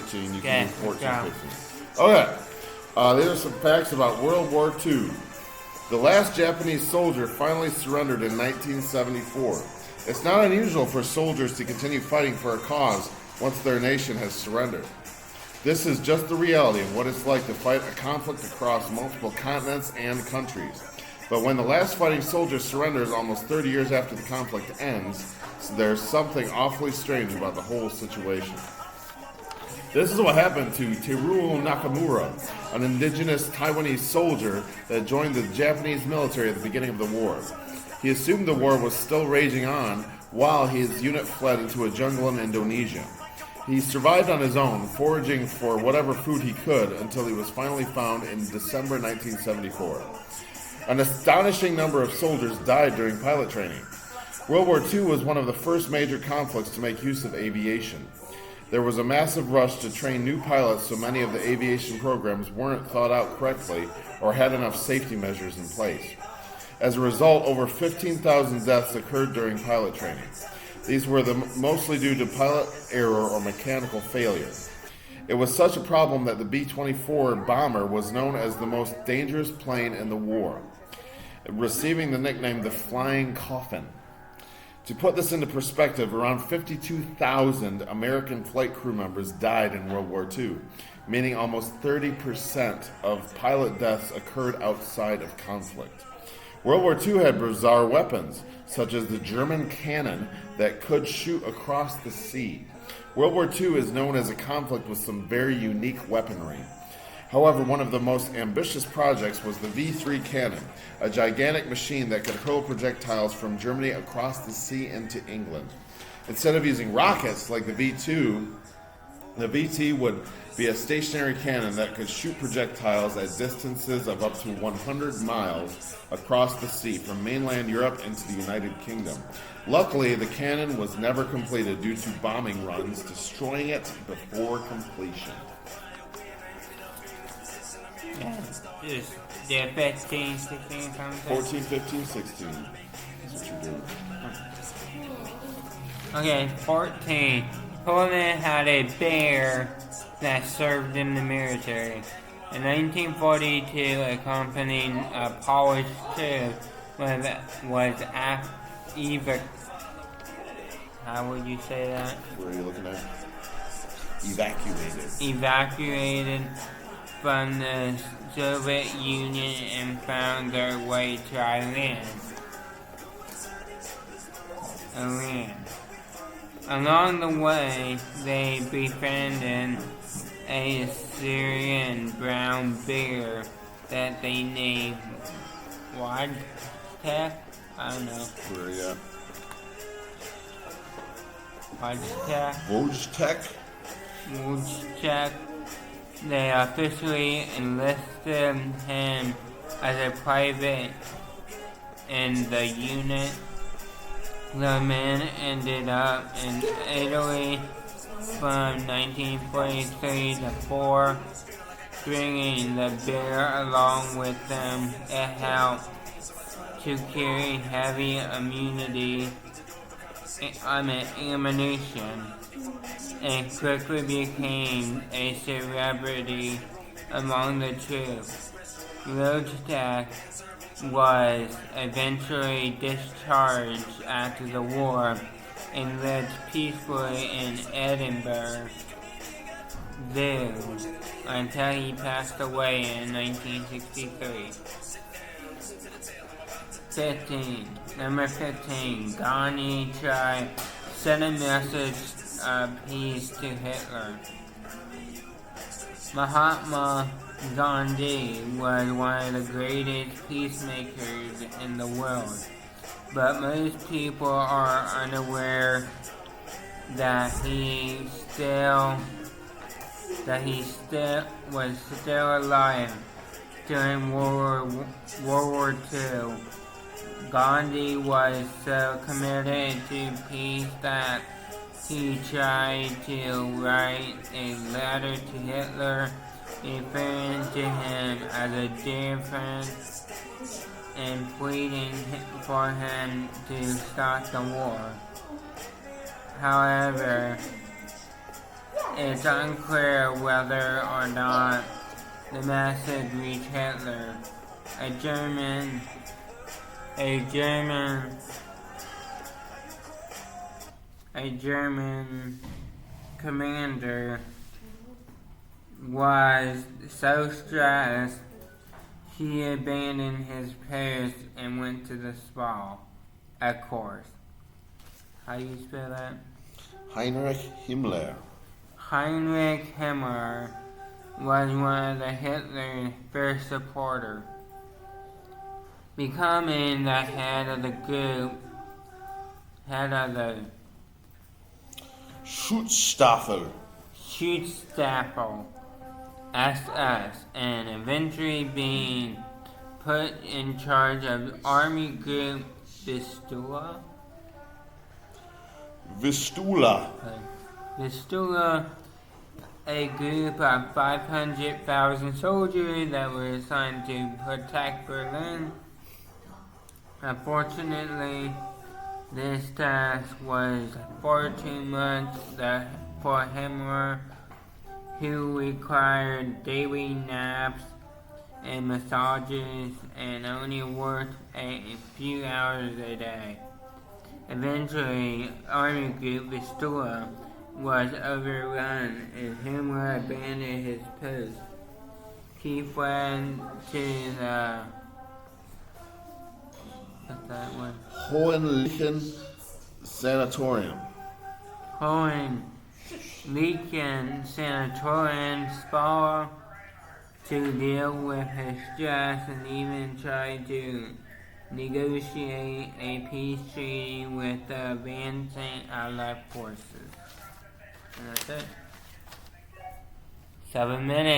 13. You can do 14, 15. Okay. These are some facts about World War II. The last Japanese soldier finally surrendered in 1974. It's not unusual for soldiers to continue fighting for a cause once their nation has surrendered. This is just the reality of what it's like to fight a conflict across multiple continents and countries. But when the last fighting soldier surrenders almost 30 years after the conflict ends, there's something awfully strange about the whole situation. This is what happened to Teruo Nakamura, an indigenous Taiwanese soldier that joined the Japanese military at the beginning of the war. He assumed the war was still raging on while his unit fled into a jungle in Indonesia. He survived on his own, foraging for whatever food he could until he was finally found in December 1974. An astonishing number of soldiers died during pilot training. World War II was one of the first major conflicts to make use of aviation. There was a massive rush to train new pilots, so many of the aviation programs weren't thought out correctly or had enough safety measures in place. As a result, over 15,000 deaths occurred during pilot training. These were mostly due to pilot error or mechanical failure. It was such a problem that the B-24 bomber was known as the most dangerous plane in the war, receiving the nickname the Flying Coffin. To put this into perspective, around 52,000 American flight crew members died in World War II, meaning almost 30% of pilot deaths occurred outside of conflict. World War II had bizarre weapons, such as the German cannon that could shoot across the sea. World War II is known as a conflict with some very unique weaponry. However, one of the most ambitious projects was the V-3 cannon, a gigantic machine that could hurl projectiles from Germany across the sea into England. Instead of using rockets like the V-2, the V-T would be a stationary cannon that could shoot projectiles at distances of up to 100 miles across the sea from mainland Europe into the United Kingdom. Luckily, the cannon was never completed due to bombing runs, destroying it before completion. Yeah, just the 15, 16, 14, 15, 16. That's what you're doing. Okay, 14. Poland had a bear that served in the military. In 1942, a company of Polish troops was how would you say that? Where are you looking at? Evacuated from the Soviet Union and found their way to Iran. Along the way, they befriended a Syrian brown bear that they named Wojtek? I don't know. Where are you at? Wojtek. They officially enlisted him as a private in the unit. The man ended up in Italy from 1943 to 4, bringing the bear along with them. It helped to carry heavy ammunition and quickly became a celebrity among the troops. Wojtek was eventually discharged after the war and lived peacefully in Edinburgh Zoo until he passed away in 1963. Number 15. Gandhi sent a message of peace to Hitler. Mahatma Gandhi was one of the greatest peacemakers in the world, but most people are unaware that he was still alive during World War II. Gandhi was so committed to peace that he tried to write a letter to Hitler referring to him as a dear friend and pleading for him to stop the war. However, It's unclear whether or not the message reached Hitler. A German commander was so stressed he abandoned his post and went to the spa. Of course. How do you spell that? Heinrich Himmler. Heinrich Himmler was one of the Hitler's first supporters, becoming the head of the Schutzstaffel. SS, and eventually being put in charge of Army Group Vistula. Vistula, a group of 500,000 soldiers that were assigned to protect Berlin. Unfortunately, this task was far too much for Himmler, who required daily naps and massages and only worked a few hours a day. Eventually, Army Group Vistula was overrun and Himmler abandoned his post. He fled to the Hohenlichen Sanatorium. Hohenlichen Sanatorium spa to deal with his stress and even tried to negotiate a peace treaty with the advancing Allied forces. And that's it. 7 minutes.